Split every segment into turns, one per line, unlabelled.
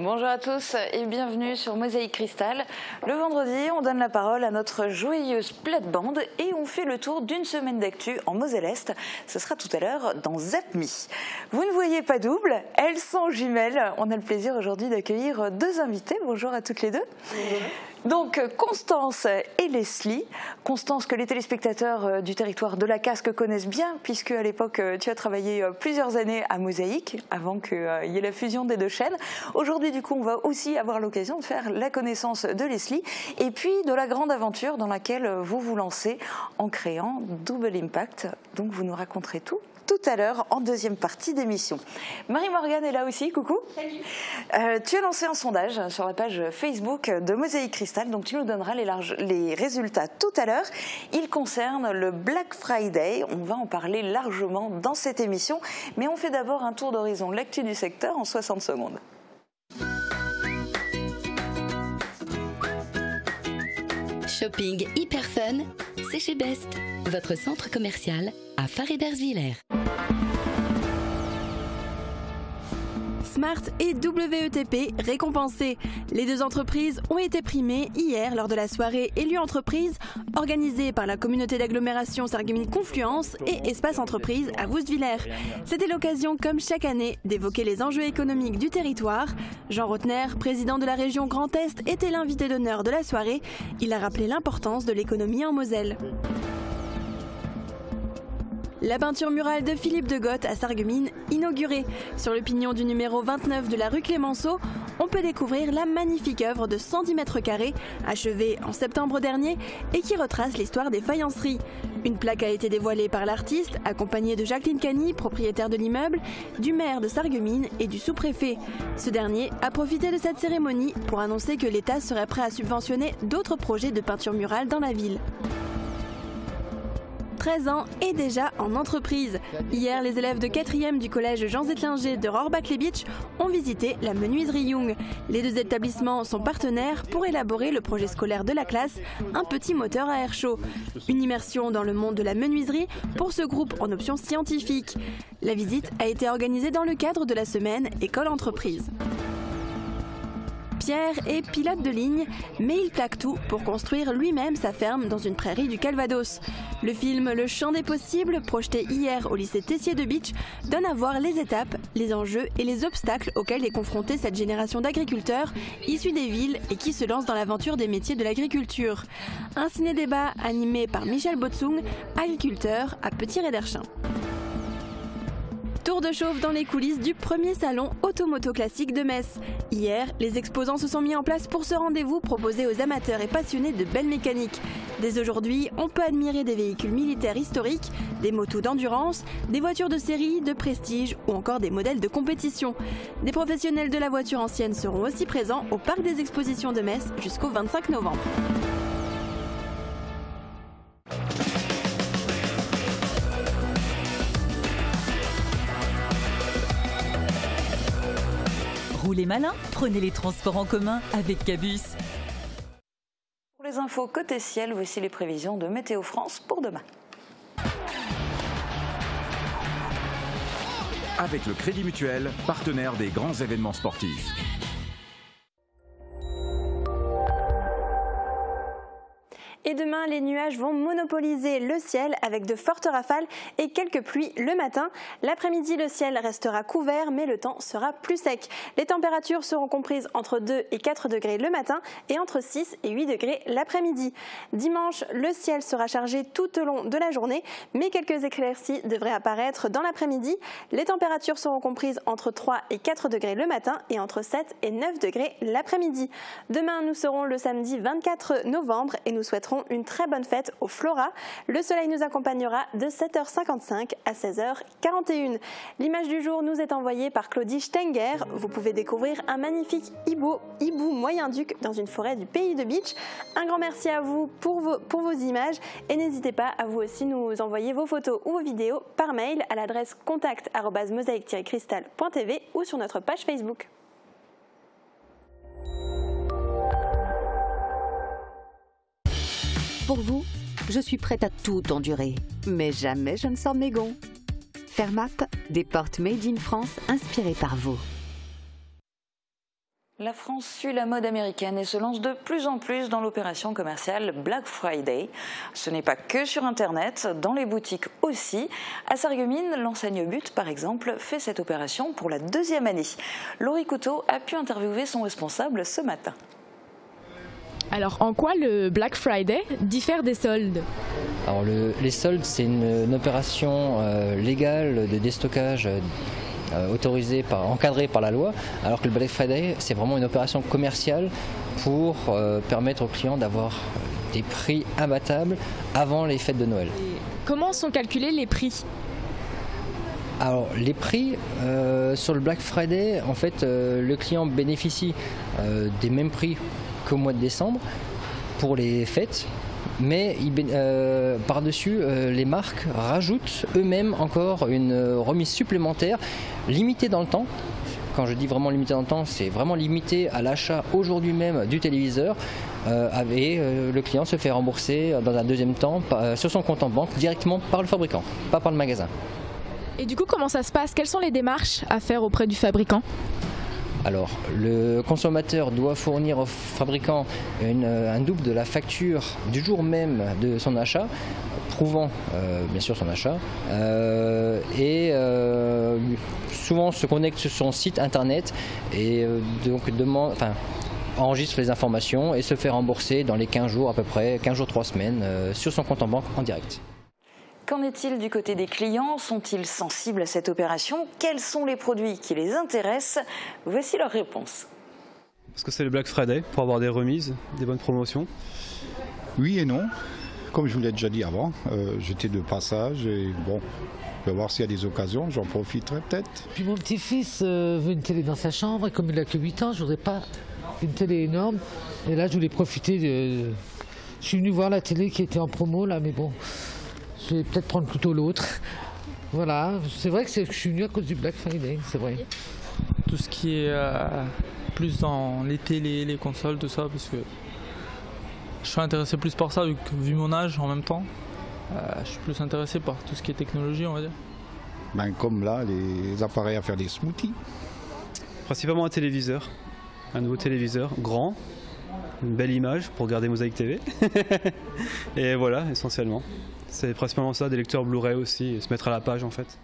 Bonjour à tous et bienvenue sur Mosaïque Cristal. Le vendredi, on donne la parole à notre joyeuse plate-bande et on fait le tour d'une semaine d'actu en Moselle-Est. Ce sera tout à l'heure dans ZapMe. Vous ne voyez pas double, elles sont jumelles. On a le plaisir aujourd'hui d'accueillir deux invités. Bonjour à toutes les deux. Bonjour. Donc Constance et Leslie. Constance que les téléspectateurs du territoire de la Casque connaissent bien puisque à l'époque tu as travaillé plusieurs années à Mosaïque avant qu'il y ait la fusion des deux chaînes. Aujourd'hui du coup on va aussi avoir l'occasion de faire la connaissance de Leslie et puis de la grande aventure dans laquelle vous vous lancez en créant Double Impact. Donc vous nous raconterez tout à l'heure en deuxième partie d'émission. Marie-Morgane est là aussi, coucou. Salut. Tu as lancé un sondage sur la page Facebook de Mosaïque Cristal, donc tu nous donneras les résultats tout à l'heure. Il concerne le Black Friday, on va en parler largement dans cette émission, mais on fait d'abord un tour d'horizon, l'actu du secteur en 60 secondes.
Shopping hyper fun, c'est chez Best, votre centre commercial à Fariberge-Villers.
Smart et WETP récompensés. Les deux entreprises ont été primées hier lors de la soirée Élue Entreprise organisée par la communauté d'agglomération Sarreguemines Confluence et Espace Entreprise à Woust-Villers. C'était l'occasion, comme chaque année, d'évoquer les enjeux économiques du territoire. Jean Rotner, président de la région Grand Est, était l'invité d'honneur de la soirée. Il a rappelé l'importance de l'économie en Moselle. La peinture murale de Philippe de Goth à Sarreguemines, inaugurée. Sur le pignon du numéro 29 de la rue Clémenceau, on peut découvrir la magnifique œuvre de 110 mètres carrés, achevée en septembre dernier et qui retrace l'histoire des faïenceries. Une plaque a été dévoilée par l'artiste, accompagnée de Jacqueline Cany, propriétaire de l'immeuble, du maire de Sarreguemines et du sous-préfet. Ce dernier a profité de cette cérémonie pour annoncer que l'État serait prêt à subventionner d'autres projets de peinture murale dans la ville. 13 ans et déjà en entreprise. Hier, les élèves de 4e du collège Jean Zetlinger de Rohrbach-les-Bitches ont visité la menuiserie Young. Les deux établissements sont partenaires pour élaborer le projet scolaire de la classe, un petit moteur à air chaud. Une immersion dans le monde de la menuiserie pour ce groupe en option scientifique. La visite a été organisée dans le cadre de la semaine École-Entreprise. Pierre est pilote de ligne, mais il plaque tout pour construire lui-même sa ferme dans une prairie du Calvados. Le film Le Champ des Possibles, projeté hier au lycée Tessier de Bitche, donne à voir les étapes, les enjeux et les obstacles auxquels est confrontée cette génération d'agriculteurs issus des villes et qui se lancent dans l'aventure des métiers de l'agriculture. Un ciné-débat animé par Michel Botsung, agriculteur à Petit-Réderchin. Tour de chauffe dans les coulisses du premier salon Automoto Classique de Metz. Hier, les exposants se sont mis en place pour ce rendez-vous proposé aux amateurs et passionnés de belle mécanique. Dès aujourd'hui, on peut admirer des véhicules militaires historiques, des motos d'endurance, des voitures de série, de prestige ou encore des modèles de compétition. Des professionnels de la voiture ancienne seront aussi présents au Parc des Expositions de Metz jusqu'au 25 novembre.
Roulez malin, prenez les transports en commun avec Cabus.
Pour les infos côté ciel, voici les prévisions de Météo France pour demain.
Avec le Crédit Mutuel, partenaire des grands événements sportifs.
Et demain, les nuages vont monopoliser le ciel avec de fortes rafales et quelques pluies le matin. L'après-midi, le ciel restera couvert, mais le temps sera plus sec. Les températures seront comprises entre 2 et 4 degrés le matin et entre 6 et 8 degrés l'après-midi. Dimanche, le ciel sera chargé tout au long de la journée, mais quelques éclaircies devraient apparaître dans l'après-midi. Les températures seront comprises entre 3 et 4 degrés le matin et entre 7 et 9 degrés l'après-midi. Demain, nous serons le samedi 24 novembre et nous souhaiterons une très bonne fête au Flora. Le soleil nous accompagnera de 7h55 à 16h41. L'image du jour nous est envoyée par Claudie Stenger. Vous pouvez découvrir un magnifique hibou moyen-duc dans une forêt du pays de Bitche. Un grand merci à vous pour vos images et n'hésitez pas à vous aussi nous envoyer vos photos ou vos vidéos par mail à l'adresse contact@mosaïque-cristal.tv ou sur notre page Facebook.
Pour vous, je suis prête à tout endurer, mais jamais je ne sors mes gonds. Fermap, des portes made in France inspirées par vous.
La France suit la mode américaine et se lance de plus en plus dans l'opération commerciale Black Friday. Ce n'est pas que sur Internet, dans les boutiques aussi. À Sarreguemines, l'enseigne But, par exemple, fait cette opération pour la 2e année. Laurie Couteau a pu interviewer son responsable ce matin.
Alors, en quoi le Black Friday diffère des soldes ?
Alors les soldes, c'est une opération légale de déstockage encadrée par la loi, alors que le Black Friday, c'est vraiment une opération commerciale pour permettre aux clients d'avoir des prix imbattables avant les fêtes de Noël.
Et comment sont calculés les prix ?
Alors les prix sur le Black Friday, en fait, le client bénéficie des mêmes prix qu'au mois de décembre pour les fêtes. Mais par-dessus, les marques rajoutent eux-mêmes encore une remise supplémentaire, limitée dans le temps. Quand je dis vraiment limitée dans le temps, c'est vraiment limité à l'achat aujourd'hui même du téléviseur. Et le client se fait rembourser dans un deuxième temps sur son compte en banque directement par le fabricant, pas par le magasin.
Et du coup, comment ça se passe ? Quelles sont les démarches à faire auprès du fabricant ?
Alors, le consommateur doit fournir au fabricant un double de la facture du jour même de son achat, prouvant bien sûr son achat, et souvent se connecte sur son site internet et donc enregistre les informations et se fait rembourser dans les 15 jours à peu près, 15 jours, 3 semaines, sur son compte en banque en direct.
Qu'en est-il du côté des clients? Sont-ils sensibles à cette opération? Quels sont les produits qui les intéressent? Voici leur réponse.
Parce que c'est le Black Friday, pour avoir des remises, des bonnes promotions.
Oui et non. Comme je vous l'ai déjà dit avant, j'étais de passage et bon, je vais voir s'il y a des occasions, j'en profiterai peut-être.
Puis mon petit-fils veut une télé dans sa chambre et comme il n'a que 8 ans, je ne voudrais pas une télé énorme. Et là, je voulais profiter de... Je suis venu voir la télé qui était en promo là, mais bon... Je vais peut-être prendre plutôt l'autre. Voilà, c'est vrai que je suis venu à cause du Black Friday, c'est vrai.
Tout ce qui est plus dans les télés, les consoles, tout ça, parce que je suis intéressé plus par ça, vu mon âge en même temps. Je suis plus intéressé par tout ce qui est technologie, on va dire.
Ben, comme là, les appareils à faire des smoothies.
Principalement un téléviseur, un nouveau téléviseur grand. Une belle image pour regarder Mosaic TV. Et voilà, essentiellement. C'est principalement ça, des lecteurs Blu-ray aussi, et se mettre à la page en fait.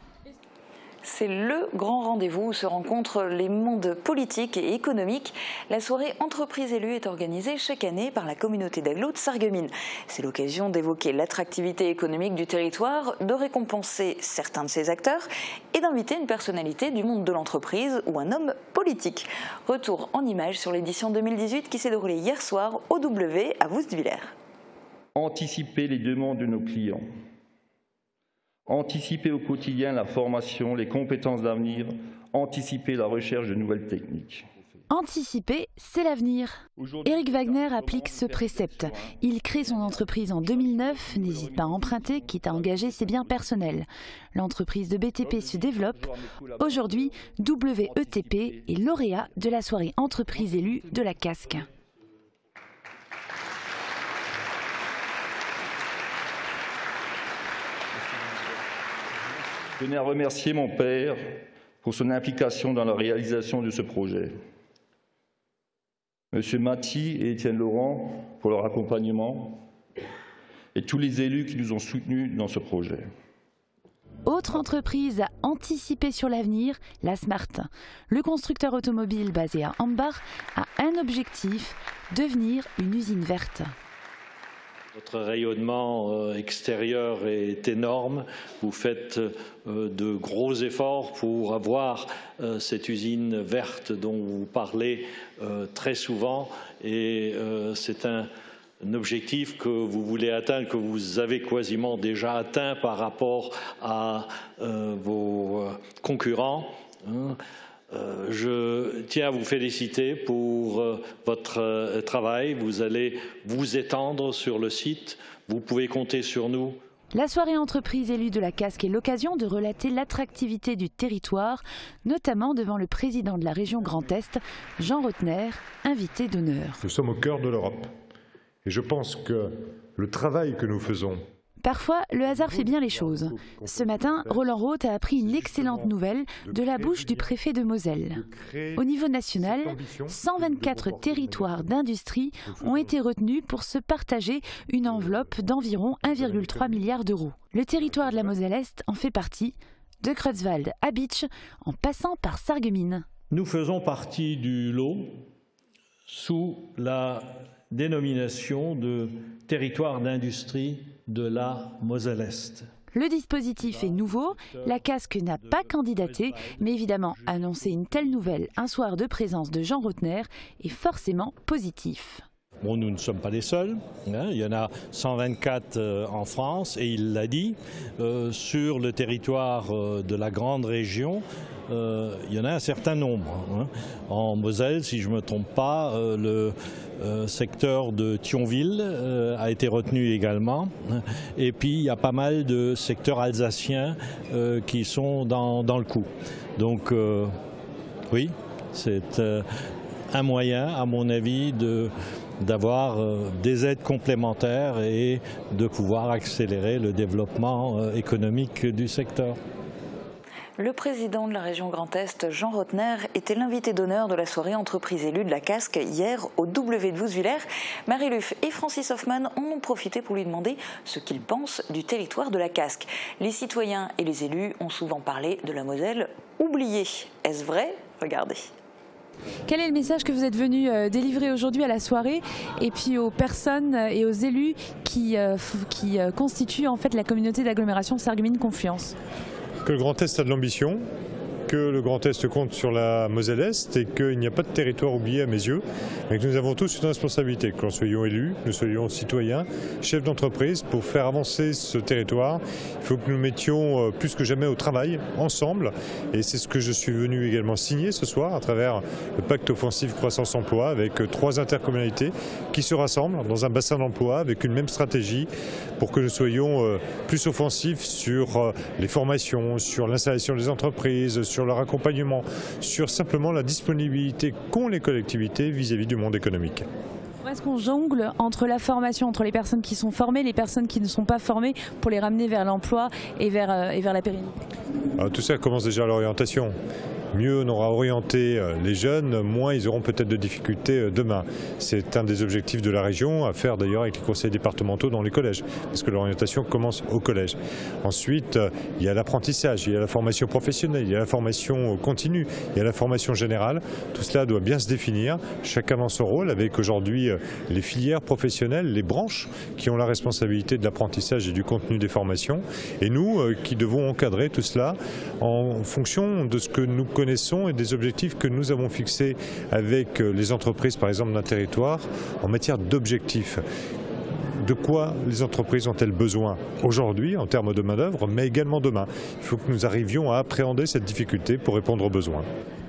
C'est le grand rendez-vous où se rencontrent les mondes politiques et économiques. La soirée Entreprises élues est organisée chaque année par la communauté d'agglos de Sarreguemines. C'est l'occasion d'évoquer l'attractivité économique du territoire, de récompenser certains de ses acteurs et d'inviter une personnalité du monde de l'entreprise ou un homme politique. Retour en images sur l'édition 2018 qui s'est déroulée hier soir au W à Woustviller.
Anticiper les demandes de nos clients. Anticiper au quotidien la formation, les compétences d'avenir, anticiper la recherche de nouvelles techniques.
Anticiper, c'est l'avenir. Eric Wagner applique ce précepte. Il crée son entreprise en 2009, n'hésite pas à emprunter, quitte à engager ses biens personnels. L'entreprise de BTP se développe. Aujourd'hui, WETP est lauréat de la soirée Entreprises élues de la Casque.
Je tenais à remercier mon père pour son implication dans la réalisation de ce projet. Monsieur Maty et Étienne Laurent pour leur accompagnement et tous les élus qui nous ont soutenus dans ce projet.
Autre entreprise à anticiper sur l'avenir, la Smart. Le constructeur automobile basé à Ambach a un objectif, devenir une usine verte.
Votre rayonnement extérieur est énorme. Vous faites de gros efforts pour avoir cette usine verte dont vous parlez très souvent. Et c'est un objectif que vous voulez atteindre, que vous avez quasiment déjà atteint par rapport à vos concurrents. Je tiens à vous féliciter pour votre travail. Vous allez vous étendre sur le site. Vous pouvez compter sur nous.
La soirée Entreprises élues de la Casque est l'occasion de relater l'attractivité du territoire, notamment devant le président de la région Grand Est, Jean Rotner, invité d'honneur.
Nous sommes au cœur de l'Europe. Et je pense que le travail que nous faisons
parfois, le hasard fait bien les choses. Ce matin, Roland Roth a appris une excellente nouvelle de la bouche du préfet de Moselle. Au niveau national, 124 territoires d'industrie ont été retenus pour se partager une enveloppe d'environ 1,3 milliard d'euros. Le territoire de la Moselle-Est en fait partie, de Creutzwald à Bitche, en passant par Sarreguemines.
Nous faisons partie du lot sous la dénomination de territoire d'industrie de la Moselle-Est.
Le dispositif est nouveau, la Casques n'a pas candidaté, mais évidemment, annoncer une telle nouvelle un soir de présence de Jean Rotner est forcément positif.
Bon, nous ne sommes pas les seuls, hein. Il y en a 124 en France et il l'a dit, sur le territoire de la grande région, il y en a un certain nombre. Hein. En Moselle, si je ne me trompe pas, le secteur de Thionville a été retenu également. Et puis il y a pas mal de secteurs alsaciens qui sont dans le coup. Donc oui, c'est un moyen, à mon avis, d'avoir des aides complémentaires et de pouvoir accélérer le développement économique du secteur.
Le président de la région Grand Est, Jean Rotner, était l'invité d'honneur de la soirée entreprise élue de la Casques hier au W de Wouswiller. Marie Luff et Francis Hoffman en ont profité pour lui demander ce qu'ils pensent du territoire de la Casques. Les citoyens et les élus ont souvent parlé de la Moselle oubliée. Est-ce vrai? Regardez.
Quel est le message que vous êtes venu délivrer aujourd'hui à la soirée et puis aux personnes et aux élus qui constituent en fait la communauté d'agglomération Sarreguemines-Confluence?
Que le Grand Est a de l'ambition, que le Grand Est compte sur la Moselle-Est et qu'il n'y a pas de territoire oublié à mes yeux, mais que nous avons tous une responsabilité, que nous soyons élus, que nous soyons citoyens, chefs d'entreprise, pour faire avancer ce territoire. Il faut que nous mettions plus que jamais au travail, ensemble, et c'est ce que je suis venu également signer ce soir à travers le pacte offensif croissance-emploi avec 3 intercommunalités qui se rassemblent dans un bassin d'emploi avec une même stratégie pour que nous soyons plus offensifs sur les formations, sur l'installation des entreprises, sur leur accompagnement, sur simplement la disponibilité qu'ont les collectivités vis-à-vis du monde économique.
Comment est-ce qu'on jongle entre la formation, entre les personnes qui sont formées, les personnes qui ne sont pas formées, pour les ramener vers l'emploi et vers la pérennité?
Alors, tout ça commence déjà à l'orientation. Mieux on aura orienté les jeunes, moins ils auront peut-être de difficultés demain. C'est un des objectifs de la région, à faire d'ailleurs avec les conseils départementaux dans les collèges, parce que l'orientation commence au collège. Ensuite, il y a l'apprentissage, il y a la formation professionnelle, il y a la formation continue, il y a la formation générale. Tout cela doit bien se définir, chacun dans son rôle, avec aujourd'hui les filières professionnelles, les branches qui ont la responsabilité de l'apprentissage et du contenu des formations, et nous qui devons encadrer tout cela en fonction de ce que nous connaissons et des objectifs que nous avons fixés avec les entreprises, par exemple, d'un territoire, en matière d'objectifs. De quoi les entreprises ont-elles besoin aujourd'hui en termes de main-d'œuvre, mais également demain? Il faut que nous arrivions à appréhender cette difficulté pour répondre aux besoins.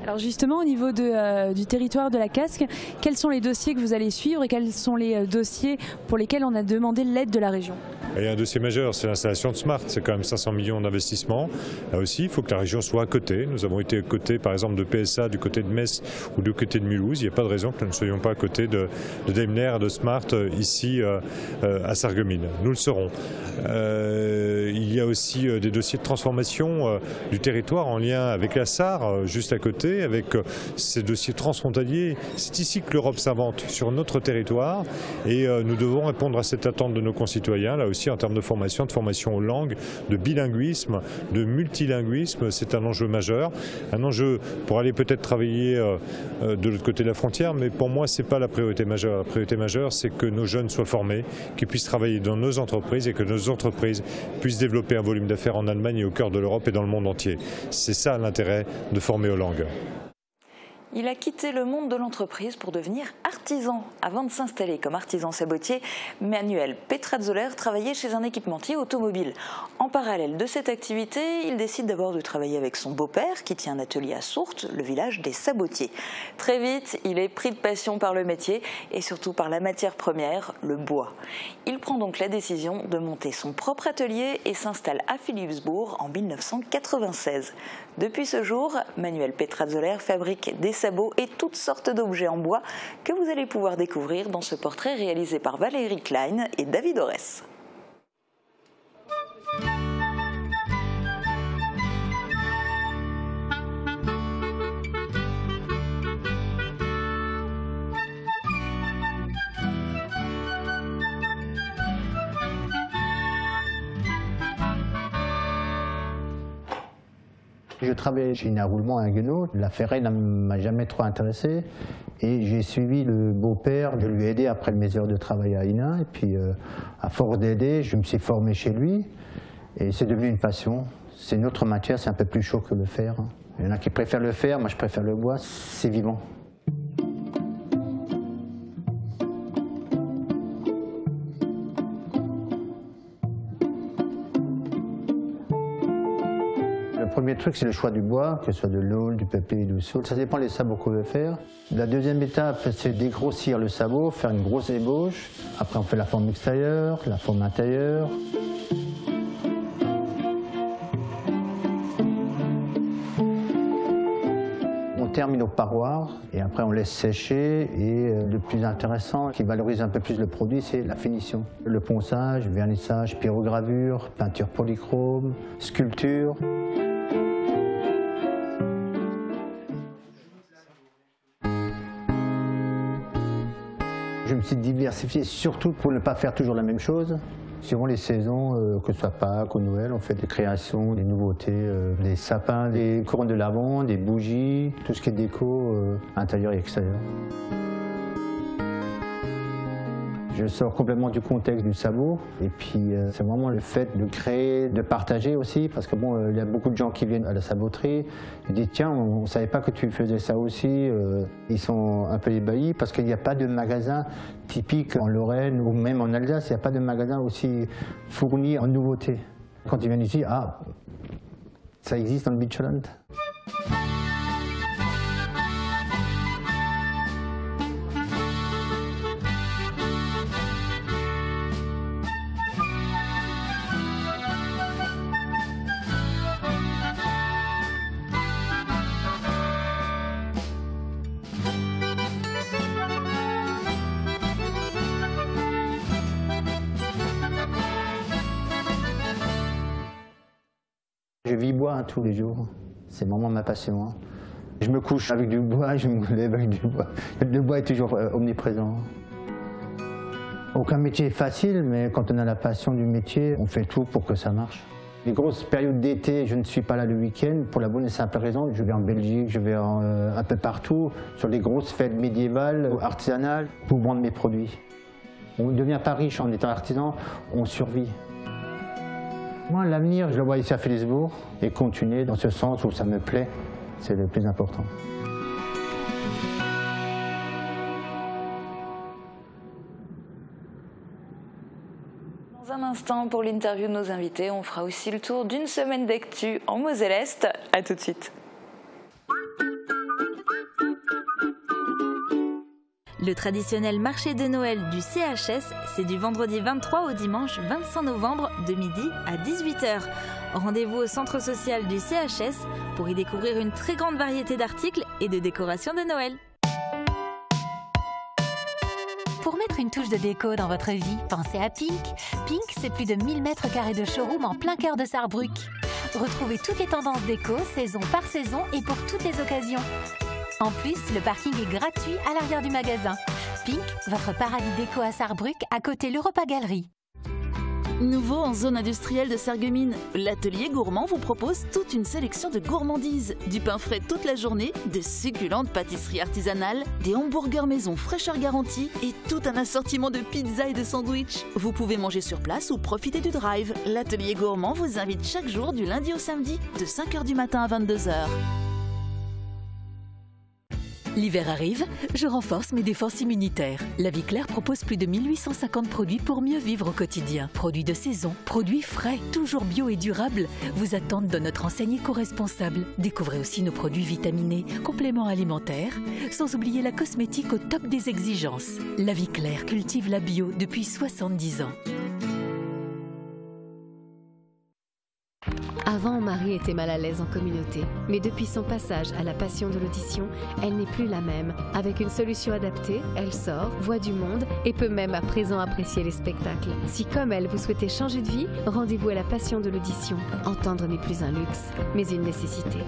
Alors justement, au niveau du territoire de la Casques, quels sont les dossiers que vous allez suivre et quels sont les dossiers pour lesquels on a demandé l'aide de la région?
Il y a un dossier majeur, c'est l'installation de Smart, c'est quand même 500 millions d'investissements. Là aussi, il faut que la région soit à côté. Nous avons été à côté, par exemple, de PSA, du côté de Metz ou du côté de Mulhouse. Il n'y a pas de raison que nous ne soyons pas à côté de Daimler et de Smart ici à Sarreguemines. Nous le serons. Il y a aussi des dossiers de transformation du territoire en lien avec la Sarre, juste à côté, avec ces dossiers transfrontaliers. C'est ici que l'Europe s'invente sur notre territoire et nous devons répondre à cette attente de nos concitoyens, là aussi en termes de formation aux langues, de bilinguisme, de multilinguisme. C'est un enjeu majeur, un enjeu pour aller peut-être travailler de l'autre côté de la frontière, mais pour moi ce n'est pas la priorité majeure. La priorité majeure, c'est que nos jeunes soient formés, qu'ils puissent travailler dans nos entreprises et que nos entreprises puissent développer un volume d'affaires en Allemagne et au cœur de l'Europe et dans le monde entier. C'est ça l'intérêt de former aux langues.
Il a quitté le monde de l'entreprise pour devenir artisan. Avant de s'installer comme artisan sabotier, Manuel Petrazzoller travaillait chez un équipementier automobile. En parallèle de cette activité, il décide d'abord de travailler avec son beau-père qui tient un atelier à Sourtes, le village des sabotiers. Très vite, il est pris de passion par le métier et surtout par la matière première, le bois. Il prend donc la décision de monter son propre atelier et s'installe à Philipsbourg en 1996. Depuis ce jour, Manuel Petrazzoller fabrique des sabots et toutes sortes d'objets en bois que vous allez pouvoir découvrir dans ce portrait réalisé par Valérie Klein et David Orès.
Je travaillais chez Ina Roulement à Guenot. La ferraille ne m'a jamais trop intéressé. Et j'ai suivi le beau-père. Je lui ai aidé après mes heures de travail à Ina. Et puis, à force d'aider, je me suis formé chez lui. Et c'est devenu une passion. C'est une autre matière, c'est un peu plus chaud que le fer. Il y en a qui préfèrent le fer, moi je préfère le bois. C'est vivant. Le premier truc, c'est le choix du bois, que ce soit de l'aule, du peuplier, du saule. Ça dépend des sabots qu'on veut faire. La deuxième étape, c'est dégrossir le sabot, faire une grosse ébauche. Après, on fait la forme extérieure, la forme intérieure. On termine au parroir et après on laisse sécher. Et le plus intéressant, qui valorise un peu plus le produit, c'est la finition. Le ponçage, vernissage, pyrogravure, peinture polychrome, sculpture. Je me suis diversifié surtout pour ne pas faire toujours la même chose. Suivant les saisons, que ce soit Pâques ou Noël, on fait des créations, des nouveautés, des sapins, des couronnes de lavande, des bougies, tout ce qui est déco intérieur et extérieur. Je sors complètement du contexte du sabot et puis c'est vraiment le fait de créer, de partager aussi parce que bon, il y a beaucoup de gens qui viennent à la saboterie et disent tiens, on ne savait pas que tu faisais ça aussi. Ils sont un peu ébahis parce qu'il n'y a pas de magasin typique en Lorraine ou même en Alsace, il n'y a pas de magasin aussi fourni en nouveautés. Quand ils viennent ici, ah, ça existe dans le Beachland. Je vis bois tous les jours, c'est vraiment ma passion. Je me couche avec du bois, je me lève avec du bois. Le bois est toujours omniprésent. Aucun métier est facile, mais quand on a la passion du métier, on fait tout pour que ça marche. Les grosses périodes d'été, je ne suis pas là le week-end, pour la bonne et simple raison, je vais en Belgique, je vais un peu partout, sur les grosses fêtes médiévales, artisanales, pour vendre mes produits. On ne devient pas riche en étant artisan, on survit. Moi, l'avenir, je le vois ici à Philipsbourg et continuer dans ce sens où ça me plaît, c'est le plus important.
Dans un instant, pour l'interview de nos invités, on fera aussi le tour d'une semaine d'actu en Moselle-Est. A tout de suite.
Le traditionnel marché de Noël du CHS, c'est du vendredi 23 au dimanche 25 novembre de midi à 18h. Rendez-vous au centre social du CHS pour y découvrir une très grande variété d'articles et de décorations de Noël.
Pour mettre une touche de déco dans votre vie, pensez à Pink. Pink, c'est plus de 1000 m² de showroom en plein cœur de Sarrebruck. Retrouvez toutes les tendances déco, saison par saison et pour toutes les occasions. En plus, le parking est gratuit à l'arrière du magasin. Pink, votre paradis déco à Sarrebruck, à côté l'Europa Galerie.
Nouveau en zone industrielle de Sarreguemines, l'atelier gourmand vous propose toute une sélection de gourmandises. Du pain frais toute la journée, de succulentes pâtisseries artisanales, des hamburgers maison fraîcheur garantie et tout un assortiment de pizzas et de sandwichs. Vous pouvez manger sur place ou profiter du drive. L'atelier gourmand vous invite chaque jour du lundi au samedi, de 5h du matin à 22h.
L'hiver arrive, je renforce mes défenses immunitaires. La Vie Claire propose plus de 1850 produits pour mieux vivre au quotidien. Produits de saison, produits frais, toujours bio et durables, vous attendent dans notre enseigne éco-responsable. Découvrez aussi nos produits vitaminés, compléments alimentaires, sans oublier la cosmétique au top des exigences. La Vie Claire cultive la bio depuis 70 ans.
Avant, Marie était mal à l'aise en communauté, mais depuis son passage à la passion de l'audition, elle n'est plus la même. Avec une solution adaptée, elle sort, voit du monde et peut même à présent apprécier les spectacles. Si comme elle, vous souhaitez changer de vie, rendez-vous à la passion de l'audition. Entendre n'est plus un luxe, mais une nécessité.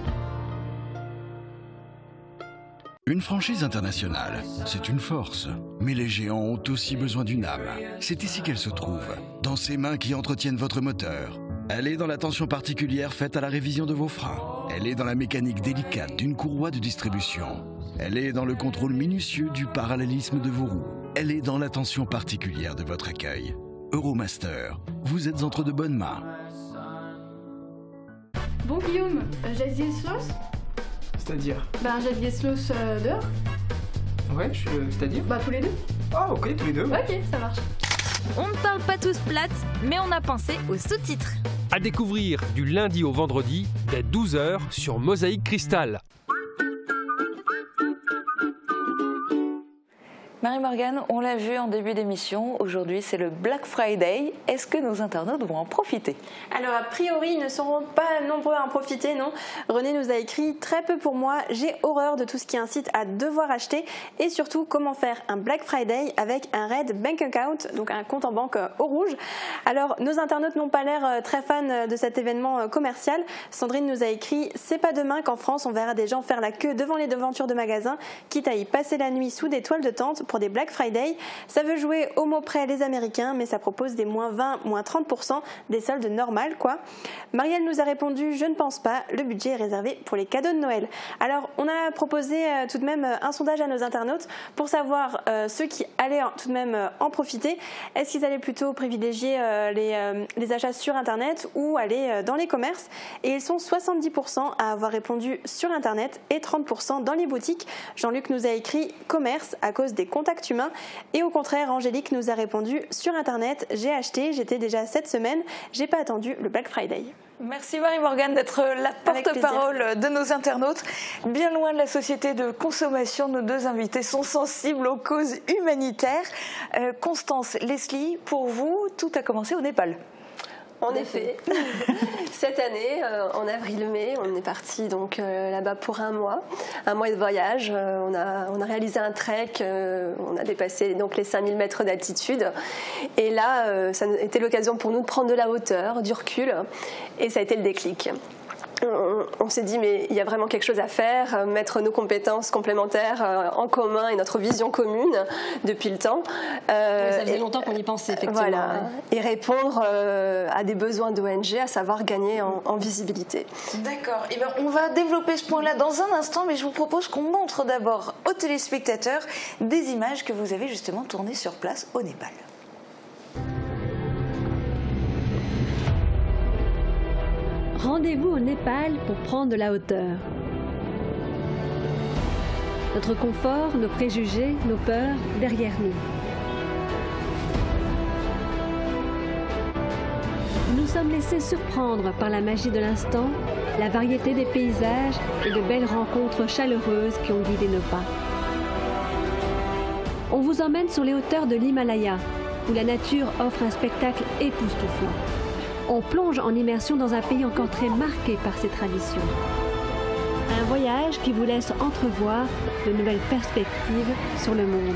Une franchise internationale, c'est une force. Mais les géants ont aussi besoin d'une âme. C'est ici qu'elle se trouve, dans ces mains qui entretiennent votre moteur. Elle est dans l'attention particulière faite à la révision de vos freins. Elle est dans la mécanique délicate d'une courroie de distribution. Elle est dans le contrôle minutieux du parallélisme de vos roues. Elle est dans l'attention particulière de votre accueil. Euromaster, vous êtes entre de bonnes mains.
Bon Guillaume, Jadier Sloss?
C'est-à-dire?
Jadier Sloss dehors.
Ouais, c'est-à-dire?
Tous les deux.
Ah ok, tous les deux.
Ok, ça marche.
On ne parle pas tous plate, mais on a pensé aux sous-titres.
À découvrir du lundi au vendredi dès 12 h sur Mosaïque Cristal.
Marie-Morgane, on l'a vu en début d'émission, aujourd'hui c'est le Black Friday. Est-ce que nos internautes vont en profiter?
Alors a priori, ils ne seront pas nombreux à en profiter, non. René nous a écrit « Très peu pour moi, j'ai horreur de tout ce qui incite à devoir acheter et surtout comment faire un Black Friday avec un Red Bank Account, donc un compte en banque au rouge ». Alors nos internautes n'ont pas l'air très fans de cet événement commercial. Sandrine nous a écrit « C'est pas demain qu'en France on verra des gens faire la queue devant les devantures de magasins, quitte à y passer la nuit sous des toiles de tente pour des Black Friday. Ça veut jouer au mot près les Américains, mais ça propose des moins 20, moins 30%, des soldes normales, quoi. Marielle nous a répondu, je ne pense pas, le budget est réservé pour les cadeaux de Noël. Alors, on a proposé tout de même un sondage à nos internautes pour savoir ceux qui allaient tout de même en profiter. Est-ce qu'ils allaient plutôt privilégier les achats sur Internet ou aller dans les commerces? Et ils sont 70% à avoir répondu sur Internet et 30% dans les boutiques. Jean-Luc nous a écrit commerce à cause des contacts humains. Et au contraire, Angélique nous a répondu sur Internet, j'ai acheté, j'étais déjà cette semaine, j'ai pas attendu le Black Friday.
Merci Marie-Morgane d'être la porte-parole de nos internautes. Bien loin de la société de consommation, nos deux invités sont sensibles aux causes humanitaires. Constance, Leslie, pour vous, tout a commencé au Népal.
En effet, cette année, en avril-mai, on est parti donc là-bas pour un mois de voyage. On a réalisé un trek, on a dépassé donc les 5000 mètres d'altitude. Et là, ça a été l'occasion pour nous de prendre de la hauteur, du recul, et ça a été le déclic. On s'est dit mais il y a vraiment quelque chose à faire, mettre nos compétences complémentaires en commun et notre vision commune depuis le temps.
Ça faisait longtemps qu'on y pensait effectivement.
Voilà, et répondre à des besoins d'ONG, à savoir gagner en visibilité.
D'accord, et on va développer ce point-là dans un instant, mais je vous propose qu'on montre d'abord aux téléspectateurs des images que vous avez justement tournées sur place au Népal.
Rendez-vous au Népal pour prendre de la hauteur. Notre confort, nos préjugés, nos peurs derrière nous. Nous sommes laissés surprendre par la magie de l'instant, la variété des paysages et de belles rencontres chaleureuses qui ont guidé nos pas. On vous emmène sur les hauteurs de l'Himalaya, où la nature offre un spectacle époustouflant. On plonge en immersion dans un pays encore très marqué par ses traditions. Un voyage qui vous laisse entrevoir de nouvelles perspectives sur le monde.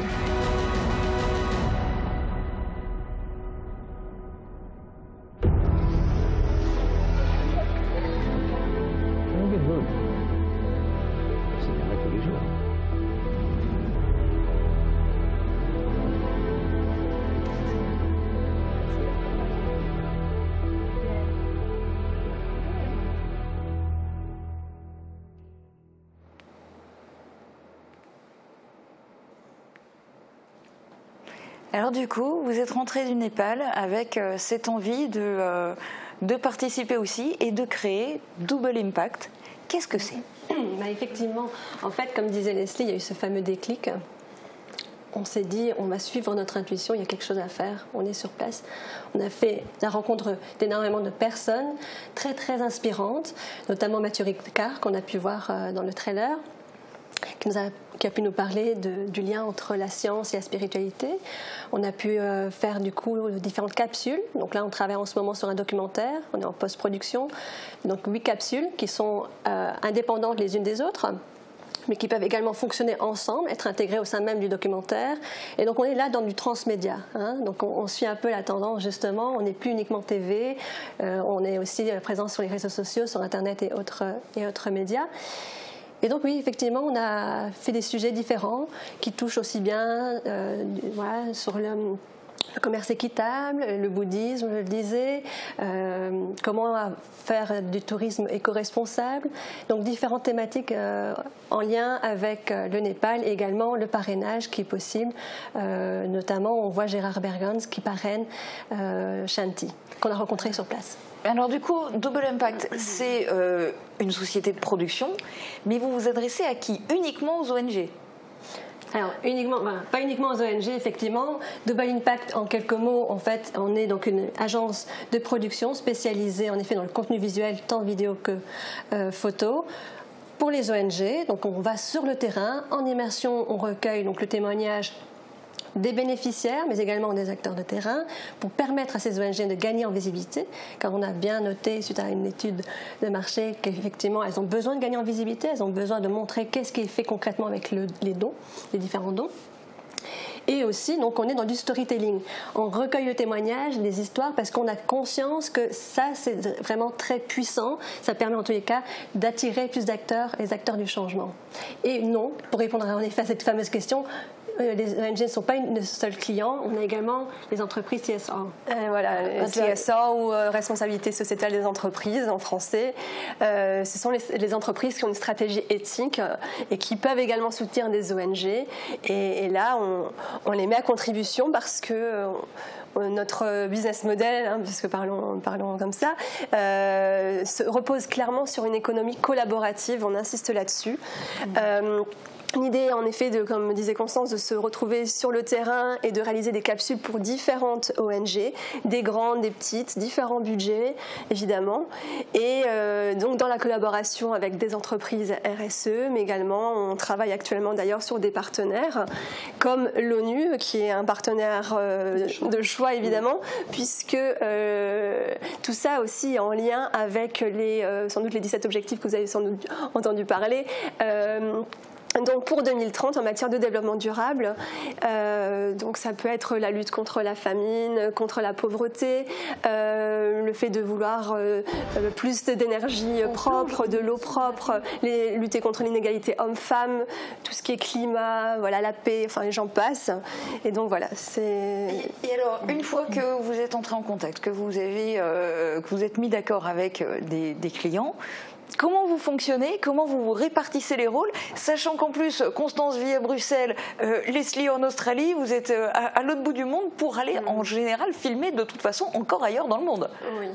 Alors du coup, vous êtes rentré du Népal avec cette envie de participer aussi et de créer Double Impact. Qu'est-ce que c'est?
Effectivement, en fait, comme disait Leslie, il y a eu ce fameux déclic. On s'est dit, on va suivre notre intuition, il y a quelque chose à faire, on est sur place. On a fait la rencontre d'énormément de personnes très très inspirantes, notamment Mathieu Ricard, qu'on a pu voir dans le trailer, qui a pu nous parler du lien entre la science et la spiritualité. On a pu faire du coup différentes capsules. Donc là, on travaille en ce moment sur un documentaire, on est en post-production. Donc 8 capsules qui sont indépendantes les unes des autres, mais qui peuvent également fonctionner ensemble, être intégrées au sein même du documentaire. Et donc on est là dans du transmédia. Donc on suit un peu la tendance justement, on n'est plus uniquement TV, on est aussi présent sur les réseaux sociaux, sur Internet et autres médias. Et donc oui, effectivement, on a fait des sujets différents qui touchent aussi bien sur le commerce équitable, le bouddhisme, je le disais, comment faire du tourisme éco-responsable. Donc différentes thématiques en lien avec le Népal et également le parrainage qui est possible. Notamment, on voit Gérard Bergans qui parraine Shanti, qu'on a rencontré sur place.
Alors du coup, Double Impact, c'est une société de production, mais vous vous adressez à qui? Uniquement aux ONG?
Alors, pas uniquement aux ONG, effectivement. Double Impact, en quelques mots, en fait, on est donc une agence de production spécialisée, en effet, dans le contenu visuel, tant vidéo que photo, pour les ONG. Donc, on va sur le terrain, en immersion, on recueille donc le témoignage des bénéficiaires, mais également des acteurs de terrain, pour permettre à ces ONG de gagner en visibilité, car on a bien noté, suite à une étude de marché, qu'effectivement, elles ont besoin de gagner en visibilité, elles ont besoin de montrer qu'est-ce qui est fait concrètement avec les dons, les différents dons. Et aussi, donc, on est dans du storytelling. On recueille le témoignage, les histoires, parce qu'on a conscience que ça, c'est vraiment très puissant. Ça permet, en tous les cas, d'attirer plus d'acteurs, les acteurs du changement. Et non, pour répondre en effet à cette fameuse question, les ONG ne sont pas le seul client, on a également les entreprises CSR.
Voilà, CSR ou responsabilité sociétale des entreprises en français. Ce sont les entreprises qui ont une stratégie éthique et qui peuvent également soutenir des ONG. Et là, on les met à contribution parce que notre business model, puisque parlons comme ça, repose clairement sur une économie collaborative, on insiste là-dessus. L'idée, en effet, comme disait Constance, de se retrouver sur le terrain et de réaliser des capsules pour différentes ONG, des grandes, des petites, différents budgets, évidemment. Et donc, dans la collaboration avec des entreprises RSE, mais également, on travaille actuellement d'ailleurs sur des partenaires, comme l'ONU, qui est un partenaire de choix, évidemment, puisque tout ça aussi est en lien avec sans doute les 17 objectifs que vous avez sans doute entendu parler. Donc pour 2030 en matière de développement durable, donc ça peut être la lutte contre la famine, contre la pauvreté, le fait de vouloir plus d'énergie propre, de l'eau propre, lutter contre l'inégalité homme-femme, tout ce qui est climat, voilà, la paix, enfin les gens passent. Et donc voilà, c'est.
Et alors, une fois que vous êtes entré en contact, que vous êtes mis d'accord avec des clients, comment vous fonctionnez, comment vous répartissez les rôles, sachant qu'en plus, Constance vit à Bruxelles, Leslie en Australie, vous êtes à l'autre bout du monde pour aller en général filmer de toute façon encore ailleurs dans le monde.
Oui.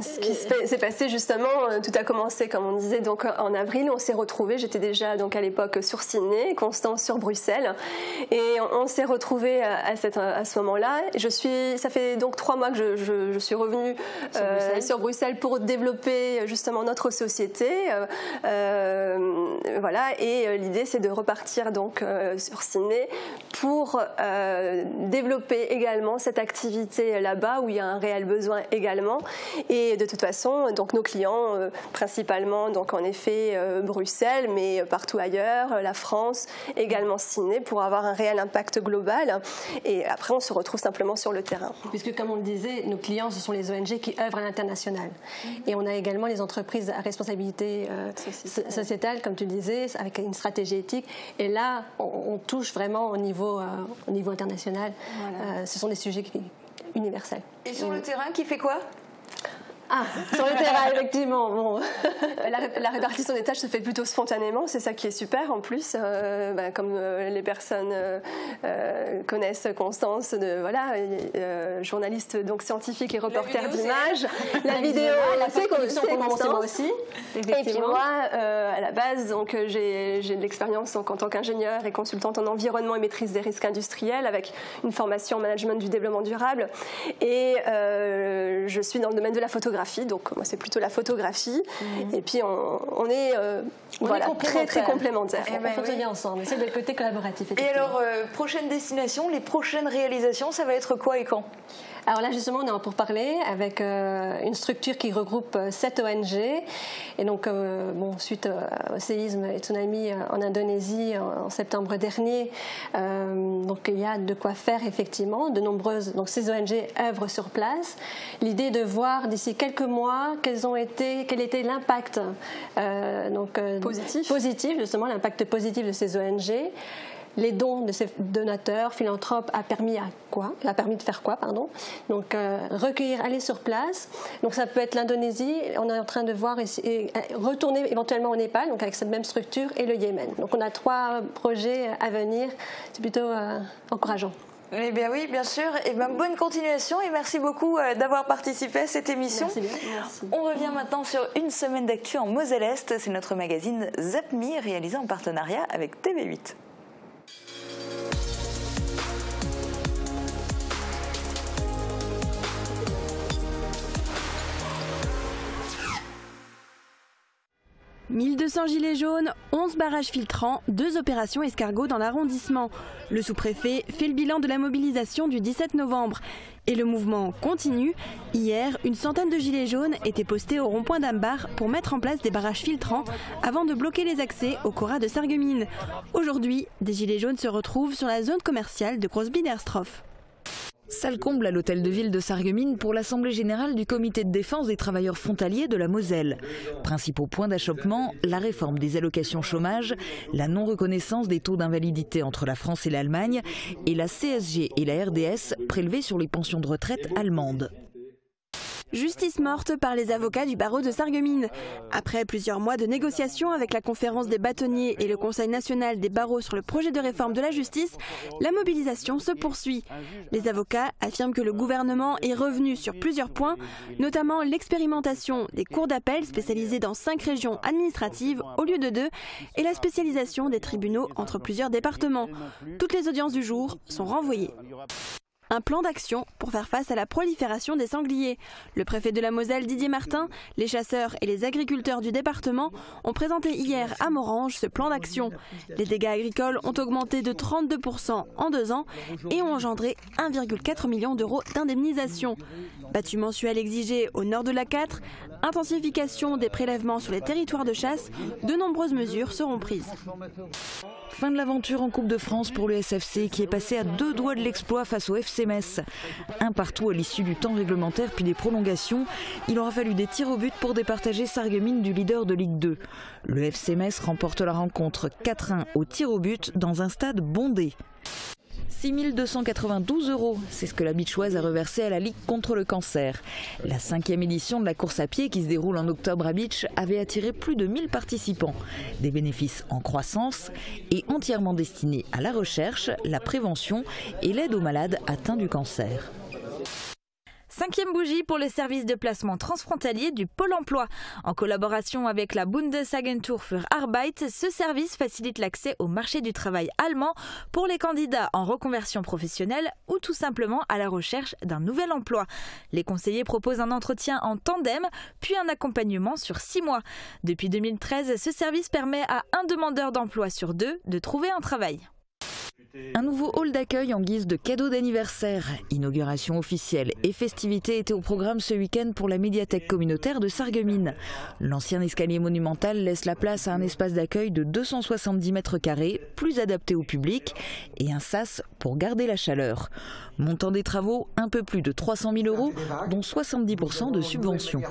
Ce qui s'est passé justement, tout a commencé comme on disait donc en avril, on s'est retrouvés, j'étais déjà donc à l'époque sur Sydney, Constance sur Bruxelles, et on s'est retrouvés à ce moment-là. Ça fait donc 3 mois que je suis revenue sur Bruxelles pour développer justement notre société, voilà, et l'idée c'est de repartir donc sur Sydney pour développer également cette activité là-bas où il y a un réel besoin également. Et de toute façon, donc nos clients, principalement, donc en effet Bruxelles, mais partout ailleurs, la France, également Sydney, pour avoir un réel impact global. Et après, on se retrouve simplement sur le terrain.
Puisque, comme on le disait, nos clients, ce sont les ONG qui œuvrent à l'international. Et on a également les entreprises à responsabilité sociétale, comme tu disais, avec une stratégie éthique. Et là, on touche vraiment au niveau international. Voilà. Ce sont des sujets universels.
Et sur le terrain, qui fait quoi ?
Sur le terrain, effectivement. Bon. La répartition des tâches se fait plutôt spontanément, c'est ça qui est super en plus. Comme les personnes connaissent Constance, journaliste donc scientifique et reporter d'images. La vidéo, c'est Constance aussi. Et puis moi, à la base, donc j'ai de l'expérience en tant qu'ingénieure et consultante en environnement et maîtrise des risques industriels, avec une formation en management du développement durable. Et je suis dans le domaine de la photographie. Donc moi c'est plutôt la photographie et puis on est très très complémentaires. On fonctionne ensemble, c'est le côté collaboratif.
Et alors prochaine destination, les prochaines réalisations, ça va être quoi et quand ?
Alors là, justement, on est pour parler avec une structure qui regroupe 7 ONG. Et donc, suite au séisme et tsunami en Indonésie en septembre dernier, donc il y a de quoi faire, effectivement. De nombreuses, donc ces ONG œuvrent sur place. L'idée est de voir d'ici quelques mois quel était l'impact
positif,
justement, l'impact positif de ces ONG. les dons de ces donateurs, philanthropes, a permis de faire quoi, pardon. Donc recueillir, aller sur place. Donc ça peut être l'Indonésie, on est en train de voir et retourner éventuellement au Népal, donc avec cette même structure, et le Yémen. Donc on a 3 projets à venir, c'est plutôt encourageant.
Eh bien oui, bien sûr. Et bien, bonne continuation et merci beaucoup d'avoir participé à cette émission.
Merci bien. Merci.
On revient maintenant sur une semaine d'actu en Moselle-Est. C'est notre magazine ZAPMI réalisé en partenariat avec TV8.
« 1200 gilets jaunes, 11 barrages filtrants, 2 opérations escargots dans l'arrondissement. Le sous-préfet fait le bilan de la mobilisation du 17 novembre. Et le mouvement continue. Hier, une centaine de gilets jaunes étaient postés au rond-point d'Ambar pour mettre en place des barrages filtrants avant de bloquer les accès au Cora de Sarreguemines. Aujourd'hui, des gilets jaunes se retrouvent sur la zone commerciale de Grosse-Biederstroff.
Salle comble à l'hôtel de ville de Sarreguemines pour l'assemblée générale du comité de défense des travailleurs frontaliers de la Moselle. Principaux points d'achoppement, la réforme des allocations chômage, la non-reconnaissance des taux d'invalidité entre la France et l'Allemagne et la CSG et la RDS prélevées sur les pensions de retraite allemandes.
Justice morte par les avocats du barreau de Sarreguemines. Après plusieurs mois de négociations avec la conférence des bâtonniers et le Conseil national des barreaux sur le projet de réforme de la justice, la mobilisation se poursuit. Les avocats affirment que le gouvernement est revenu sur plusieurs points, notamment l'expérimentation des cours d'appel spécialisées dans 5 régions administratives au lieu de 2 et la spécialisation des tribunaux entre plusieurs départements. Toutes les audiences du jour sont renvoyées. Un plan d'action pour faire face à la prolifération des sangliers. Le préfet de la Moselle, Didier Martin, les chasseurs et les agriculteurs du département ont présenté hier à Morhange ce plan d'action. Les dégâts agricoles ont augmenté de 32% en 2 ans et ont engendré 1,4 million d'euros d'indemnisation. Battu mensuel exigé au nord de l'A4, intensification des prélèvements sur les territoires de chasse, de nombreuses mesures seront prises.
Fin de l'aventure en Coupe de France pour le SFC qui est passé à 2 doigts de l'exploit face au FC Metz. Un partout à l'issue du temps réglementaire puis des prolongations. Il aura fallu des tirs au but pour départager Sarreguemines du leader de Ligue 2. Le FC Metz remporte la rencontre 4-1 au tir au but dans un stade bondé. 6 292 €, c'est ce que la Bitchoise a reversé à la Ligue contre le cancer. La 5e édition de la course à pied qui se déroule en octobre à Bitche avait attiré plus de 1000 participants. Des bénéfices en croissance et entièrement destinés à la recherche, la prévention et l'aide aux malades atteints du cancer.
5e bougie pour le service de placement transfrontalier du Pôle emploi. En collaboration avec la Bundesagentur für Arbeit, ce service facilite l'accès au marché du travail allemand pour les candidats en reconversion professionnelle ou tout simplement à la recherche d'un nouvel emploi. Les conseillers proposent un entretien en tandem, puis un accompagnement sur 6 mois. Depuis 2013, ce service permet à un demandeur d'emploi sur 2 de trouver un travail.
Un nouveau hall d'accueil en guise de cadeau d'anniversaire. Inauguration officielle et festivités étaient au programme ce week-end pour la médiathèque communautaire de Sarreguemines. L'ancien escalier monumental laisse la place à un espace d'accueil de 270 mètres carrés, plus adapté au public, et un sas pour garder la chaleur. Montant des travaux, un peu plus de 300 000 €, dont 70% de subventions.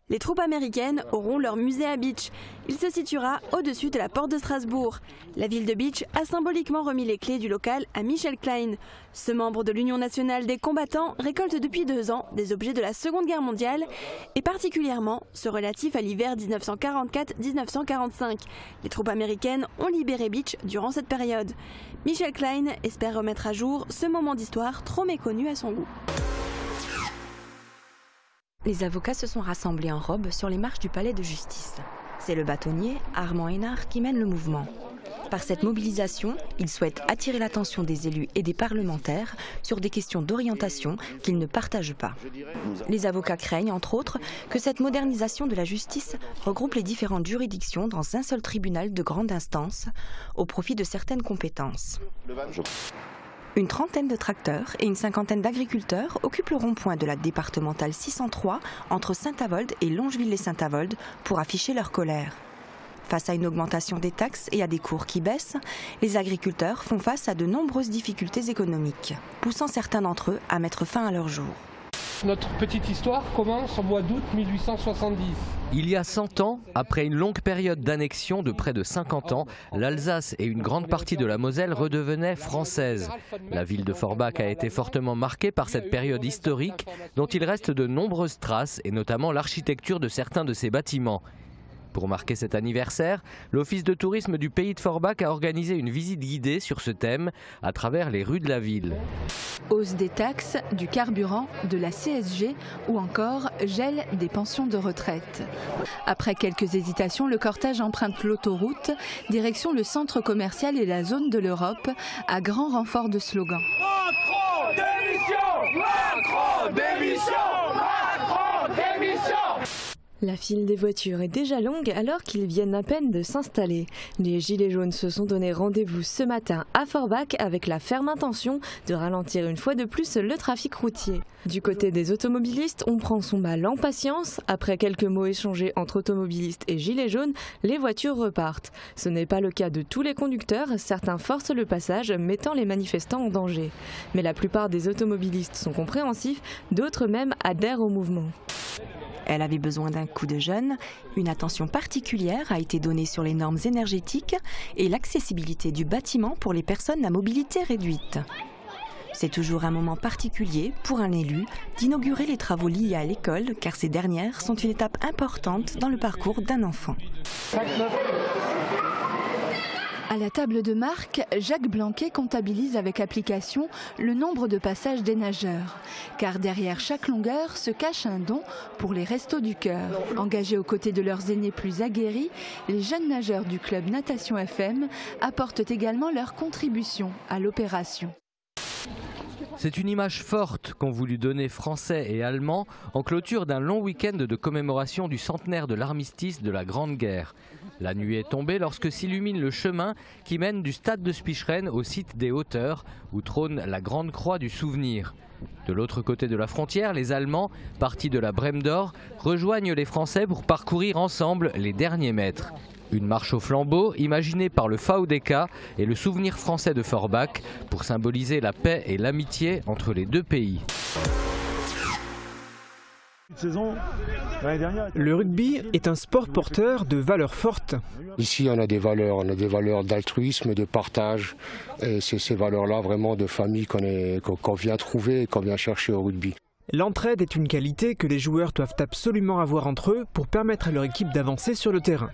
Les troupes américaines auront leur musée à Bitche. Il se situera au-dessus de la porte de Strasbourg. La ville de Bitche a symboliquement remis les clés du local à Michel Klein. Ce membre de l'Union nationale des combattants récolte depuis 2 ans des objets de la Seconde Guerre mondiale et particulièrement ceux relatifs à l'hiver 1944-1945. Les troupes américaines ont libéré Bitche durant cette période. Michel Klein espère remettre à jour ce moment d'histoire trop méconnu à son goût.
Les avocats se sont rassemblés en robe sur les marches du palais de justice. C'est le bâtonnier Armand Hénard qui mène le mouvement. Par cette mobilisation, il souhaite attirer l'attention des élus et des parlementaires sur des questions d'orientation qu'ils ne partagent pas. Les avocats craignent, entre autres, que cette modernisation de la justice regroupe les différentes juridictions dans un seul tribunal de grande instance, au profit de certaines compétences. Une trentaine de tracteurs et une cinquantaine d'agriculteurs occupent le rond-point de la départementale 603 entre Saint-Avold et Longeville-les-Saint-Avold pour afficher leur colère. Face à une augmentation des taxes et à des cours qui baissent, les agriculteurs font face à de nombreuses difficultés économiques, poussant certains d'entre eux à mettre fin à leur jour.
Notre petite histoire commence au mois d'août 1870.
Il y a 100 ans, après une longue période d'annexion de près de 50 ans, l'Alsace et une grande partie de la Moselle redevenaient françaises. La ville de Forbach a été fortement marquée par cette période historique dont il reste de nombreuses traces et notamment l'architecture de certains de ses bâtiments. Pour marquer cet anniversaire, l'Office de tourisme du pays de Forbach a organisé une visite guidée sur ce thème à travers les rues de la ville.
Hausse des taxes, du carburant, de la CSG ou encore gel des pensions de retraite. Après quelques hésitations, le cortège emprunte l'autoroute, direction le centre commercial et la zone de l'Europe, à grand renfort de slogans.
Macron, démission! Macron, démission! Macron, démission!
La file des voitures est déjà longue alors qu'ils viennent à peine de s'installer. Les Gilets jaunes se sont donné rendez-vous ce matin à Forbach avec la ferme intention de ralentir une fois de plus le trafic routier. Du côté des automobilistes, on prend son mal en patience. Après quelques mots échangés entre automobilistes et Gilets jaunes, les voitures repartent. Ce n'est pas le cas de tous les conducteurs, certains forcent le passage, mettant les manifestants en danger. Mais la plupart des automobilistes sont compréhensifs, d'autres même adhèrent au mouvement.
Elle avait besoin d'un coup de jeune, une attention particulière a été donnée sur les normes énergétiques et l'accessibilité du bâtiment pour les personnes à mobilité réduite. C'est toujours un moment particulier pour un élu d'inaugurer les travaux liés à l'école car ces dernières sont une étape importante dans le parcours d'un enfant.
À la table de marque, Jacques Blanquet comptabilise avec application le nombre de passages des nageurs. Car derrière chaque longueur se cache un don pour les Restos du Cœur. Engagés aux côtés de leurs aînés plus aguerris, les jeunes nageurs du club Natation FM apportent également leur contribution à l'opération.
C'est une image forte qu'ont voulu donner Français et Allemands en clôture d'un long week-end de commémoration du centenaire de l'armistice de la Grande Guerre. La nuit est tombée lorsque s'illumine le chemin qui mène du stade de Spicheren au site des Hauteurs où trône la Grande Croix du Souvenir. De l'autre côté de la frontière, les Allemands, partis de la Brème d'Or, rejoignent les Français pour parcourir ensemble les derniers mètres. Une marche au flambeau imaginée par le VDK et le souvenir français de Forbach pour symboliser la paix et l'amitié entre les deux pays.
Le rugby est un sport porteur de valeurs fortes.
Ici, on a des valeurs d'altruisme, de partage. Et c'est ces valeurs-là vraiment de famille qu'on vient trouver et qu'on vient chercher au rugby.
L'entraide est une qualité que les joueurs doivent absolument avoir entre eux pour permettre à leur équipe d'avancer sur le terrain.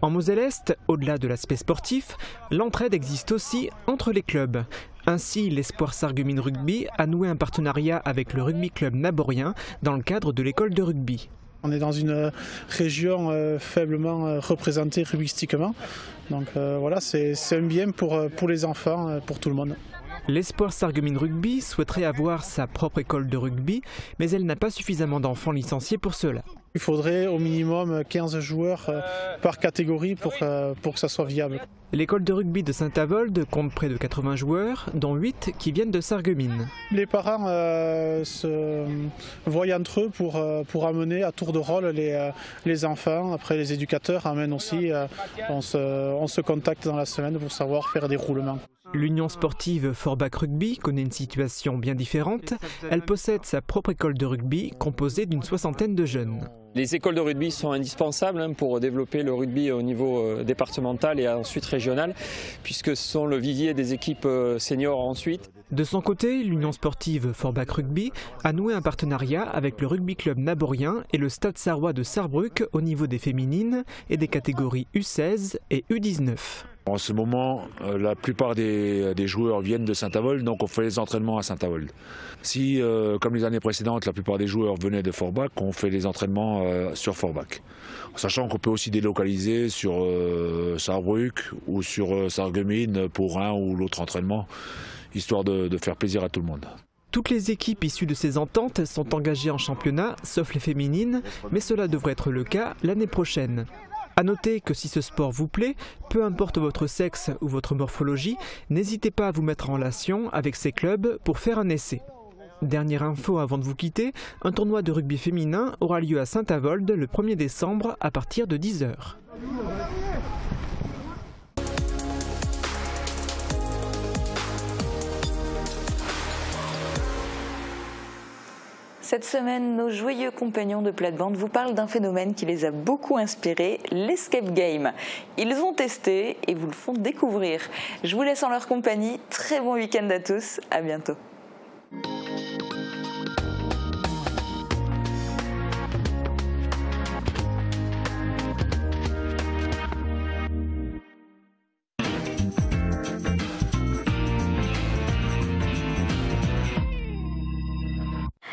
En Moselle-Est, au-delà de l'aspect sportif, l'entraide existe aussi entre les clubs. Ainsi, l'Espoir Sarreguemines Rugby a noué un partenariat avec le rugby club naborien dans le cadre de l'école de rugby.
On est dans une région faiblement représentée rugbystiquement. Donc voilà, c'est un bien pour les enfants, pour tout le monde.
L'Espoir Sarreguemines Rugby souhaiterait avoir sa propre école de rugby, mais elle n'a pas suffisamment d'enfants licenciés pour cela.
Il faudrait au minimum 15 joueurs par catégorie pour que ça soit viable.
L'école de rugby de Saint-Avold compte près de 80 joueurs, dont 8 qui viennent de Sarreguemines.
Les parents se voient entre eux pour amener à tour de rôle les enfants. Après, les éducateurs amènent aussi. On se contacte dans la semaine pour savoir faire des roulements.
L'Union sportive Forbach Rugby connaît une situation bien différente. Elle possède sa propre école de rugby composée d'une 60aine de jeunes.
Les écoles de rugby sont indispensables pour développer le rugby au niveau départemental et ensuite régional, puisque ce sont le vivier des équipes seniors ensuite.
De son côté, l'Union sportive Forbach Rugby a noué un partenariat avec le rugby club naborien et le Stade sarrois de Sarrebruck au niveau des féminines et des catégories U16 et U19.
En ce moment, la plupart des joueurs viennent de Saint-Avold, donc on fait les entraînements à Saint-Avold. Si, comme les années précédentes, la plupart des joueurs venaient de Forbach, on fait les entraînements sur Forbach. Sachant qu'on peut aussi délocaliser sur Sarrebruck ou sur Sarreguemines pour un ou l'autre entraînement, histoire de faire plaisir à tout le monde.
Toutes les équipes issues de ces ententes sont engagées en championnat, sauf les féminines, mais cela devrait être le cas l'année prochaine. A noter que si ce sport vous plaît, peu importe votre sexe ou votre morphologie, n'hésitez pas à vous mettre en relation avec ces clubs pour faire un essai. Dernière info avant de vous quitter, un tournoi de rugby féminin aura lieu à Saint-Avold le 1er décembre à partir de 10 h.
Cette semaine, nos joyeux compagnons de plate-bande vous parlent d'un phénomène qui les a beaucoup inspirés, l'escape game. Ils ont testé et vous le font découvrir. Je vous laisse en leur compagnie. Très bon week-end à tous. À bientôt.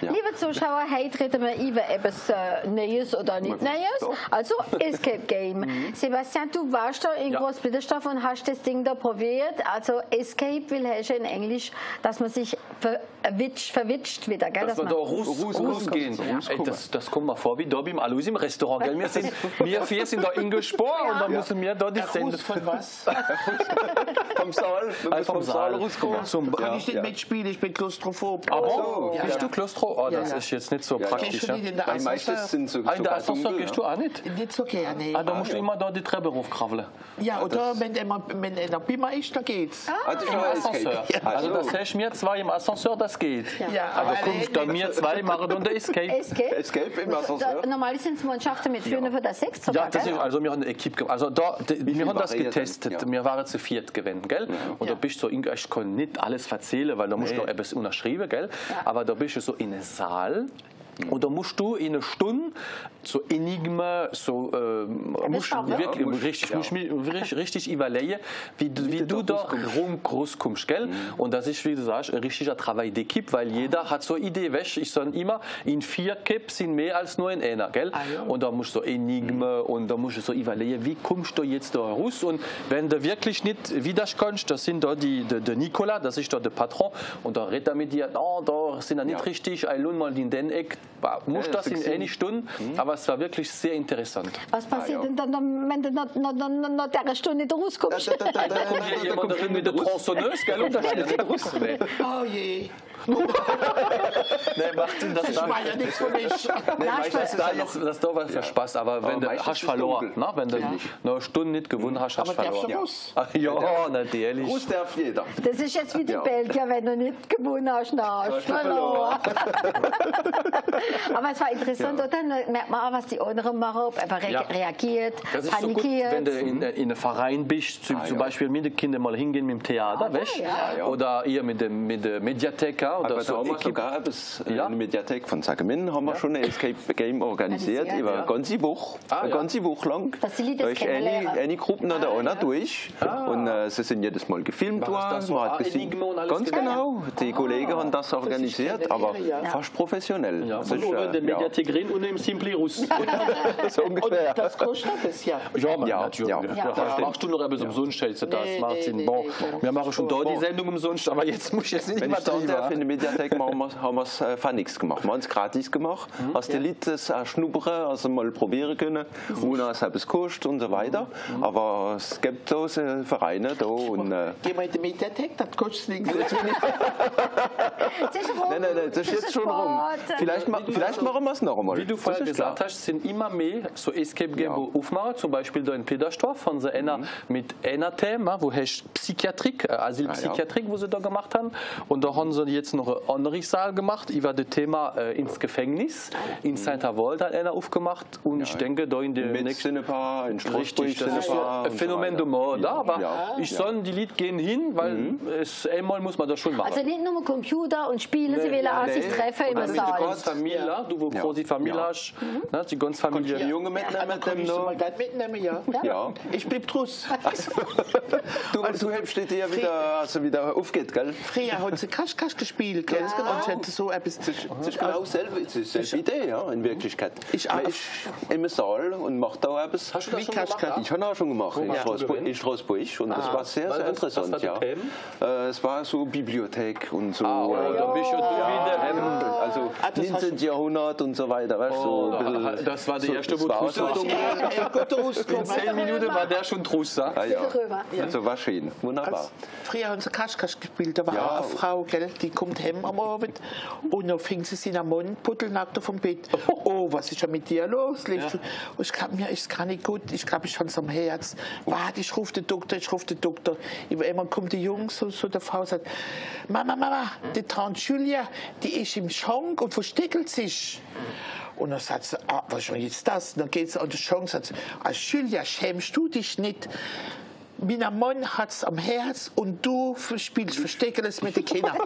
Liebe Zuschauer, heute reden wir über etwas Neues oder nicht Neues. Also Escape Game. Sebastian, du warst da in Großbritannien und hast das Ding da probiert. Also Escape will heißen in Englisch, dass man sich verwitscht wieder, gell?
Dass man da rausgehen. Das kommt mir vor wie da beim Alois im Restaurant, gell? Wir vier sind da eingesperrt und dann müssen wir da die Sende.
Von was?
Vom Saal.
Vom Saal
rauskommen.
Kann ich nicht mitspielen? Ich bin klaustrophob.
Aber bist du klaustrophob? Oh, das ist jetzt nicht so praktisch.
In der
Ascenseur gehst du auch nicht?
Nicht so gerne.
Da musst du immer da die Treppe raufkrabbeln.
Ja, oder wenn einer Bimmer ist, da geht's.
Im Ascenseur. Also das heißt, wir zwei im Ascenseur, das geht.
Ja,
also kommst da wir zwei machen dann der Escape.
Escape im Ascenseur.
Normal sind es Mannschaften mit 5 oder 6 sogar,
ja, das ist, also wir haben eine Equipe gemacht. Also da, wir haben das getestet. Wir waren zu 4 gewinnen, gell? Und da bist du so, ich kann nicht alles erzählen, weil da musst du noch etwas unterschreiben, gell? Aber da bist du so in einem Saal. Und da musst du in einer Stunde so Enigma, so musst wirklich richtig überlegen, wie du da rauskommst, gell? Und das ist, wie du sagst, ein richtiger Travail d'équipe, weil jeder hat so eine Idee, weißt, ich sage immer, in 4 Kippen sind mehr als nur in einer, gell? Und da musst du so Enigma und da musst du so überlegen, wie kommst du jetzt da raus? Und wenn du wirklich nicht wieder kannst, das sind da der Nicola, das ist da der Patron, und da redet er mit dir, oh, da sind er nicht richtig, ich lohne mal in den Eck. Muss das in einer Stunde, aber es war wirklich sehr interessant.
Was passiert denn dann, wenn du nach der Stunde nicht rauskommst?
Da kommt jemand mit der Tronçonneuse, gell, und da steht nicht raus.
Oh je.
Nee, Martin, das
war ja nichts für mich.
Das da war für Spaß, aber wenn du hast verloren, wenn du eine Stunde nicht gewonnen hast, hast du verloren. Ja, natürlich.
Russ darf jeder.
Das ist jetzt wie die Belgier, wenn du nicht gewonnen hast, dann hast du verloren. Aber es war interessant, oder? Dann merkt man auch, was die anderen machen, ob einfach reagiert,
das ist
panikiert.
So gut, wenn du in einem Verein bist, zum Beispiel mit den Kindern mal hingehen mit dem Theater, weißt? Oder ihr mit der Mediathek.
Aber da haben wir sogar eine Mediathek von Sagemin haben wir schon ein Escape Game organisiert, über eine ganze Woche lang.
Da ist
eine Gruppe nach der anderen durch und sie sind jedes Mal gefilmt worden. Ganz genau, die Kollegen haben das organisiert, aber fast professionell.
Ja, das ist in der Mediathek rein und im Simpli Russ.
So ungefähr.
Und das kostet das ja.
Ja, natürlich. Das machst du noch etwas umsonst, das macht Sinn. Wir machen schon da die Sendung umsonst, aber jetzt muss ich jetzt nicht
übertreiben. In der Mediathek haben wir es für nichts gemacht. Wir haben es gratis gemacht. Hast die Leute das schnuppern, also mal probieren können, ohne es etwas kostet und so weiter. Aber es gibt so Vereine da.
Geh mal in die Mediathek, das kostet nichts.
Nein, das ist jetzt schon rum. Vielleicht machen wir es noch einmal.
Wie du vorher gesagt hast, sind immer mehr so Escape Game, wo aufmachen. Zum Beispiel da in Petersdorf haben sie einer mit einer Thema, wo heißt Psychiatrik, Asylpsychiatrik, wo sie da gemacht haben. Und da haben sie jetzt noch einen anderen Saal gemacht über das Thema ins Gefängnis. In Saint-Avold hat einer aufgemacht. Und ich denke, da in der nächsten
in Straßburg
das ist ein Phänomen de mode. Aber ich soll die Leute gehen hin, weil einmal muss man das schon machen.
Also nicht nur Computer und Spiele, sie will auch sich treffen im Saal.
Die ganze Familie, du wo große Familie hast, die ganze Familie.
Die Junge
mitnehmen, ja. Ich bleib draus.
Du hebst dir wieder aufgeht, gell?
Früher haben sie Kasch gespielt, gell? Und so etwas.
Das ist genau dieselbe Idee, ja, in Wirklichkeit. Ich im Saal und mache da etwas.
Hast du das schon gemacht?
Ich habe auch schon gemacht in Straßburg und das war sehr, sehr interessant. Es war so Bibliothek und so.
Da bist du wieder.
Also 19. Jahrhundert und so weiter.
Das war der erste, wo in 10 Minuten war der schon Truss.
Also war schön, wunderbar.
Früher haben sie Kasch gespielt, da war eine Frau, die kommt heim am Abend und dann fing sie sich am Mund, puttelnackt vom Bett. Oh, was ist denn mit dir los? Ich glaube, mir ist gar nicht gut, ich glaube, ich habe es am Herz. Warte, ich rufe den Doktor. Irgendwann kommt der Junge, so der Frau, sagt, Mama, die Tante Julia, die ist im Show krank und versteckelt sich. Und dann sagt sie, was ist denn jetzt das? Und dann geht sie an die Chance und sagt, Julia, schämst du dich nicht? Mein Mann hat es am Herz und du spielst Versteckeles mit den Kindern.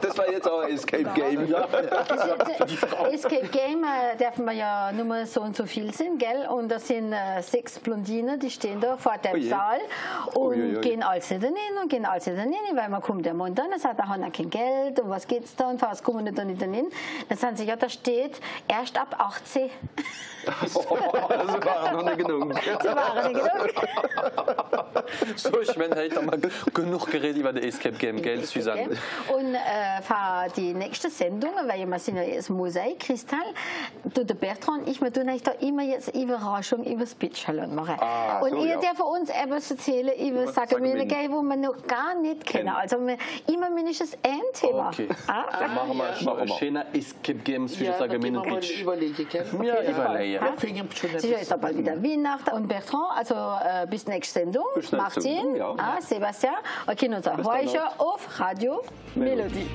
Das war jetzt auch ein Escape Game. Ja.
Escape Game dürfen wir ja nur so und so viel sein, gell? Und da sind 6 Blondinen, die stehen da vor dem Saal und gehen alles nicht rein und gehen alles nicht rein, weil man kommt der Mann dann, er sagt, da haben wir kein Geld und was geht's da und was kommen wir da nicht rein. Dann sagen sie, ja, da steht erst ab 18.
Das war noch nicht genug.
Das war nicht genug.
So, ich meine, ich habe mal genug geredet über das Escape Game, gell, Susanne?
Und für die nächste Sendung, weil wir sind ja jetzt Mosaik Kristall, du, der Bertrand, ich tun euch da immer jetzt Überraschung über das Pitchhallen machen. Und so, ihr dürft uns etwas erzählen über Sagamine, wo wir noch gar nicht kennen. Also immer mindestens ein Thema.
Okay, dann machen wir ein schöner Escape Game für Sagamine Pitch. Ja, überlegen.
Es ist jetzt bald wieder Weihnachten und Bertrand, also bis nächste Sendung. Martin, Sebastian, und können uns auch heute auf Radio Melodie.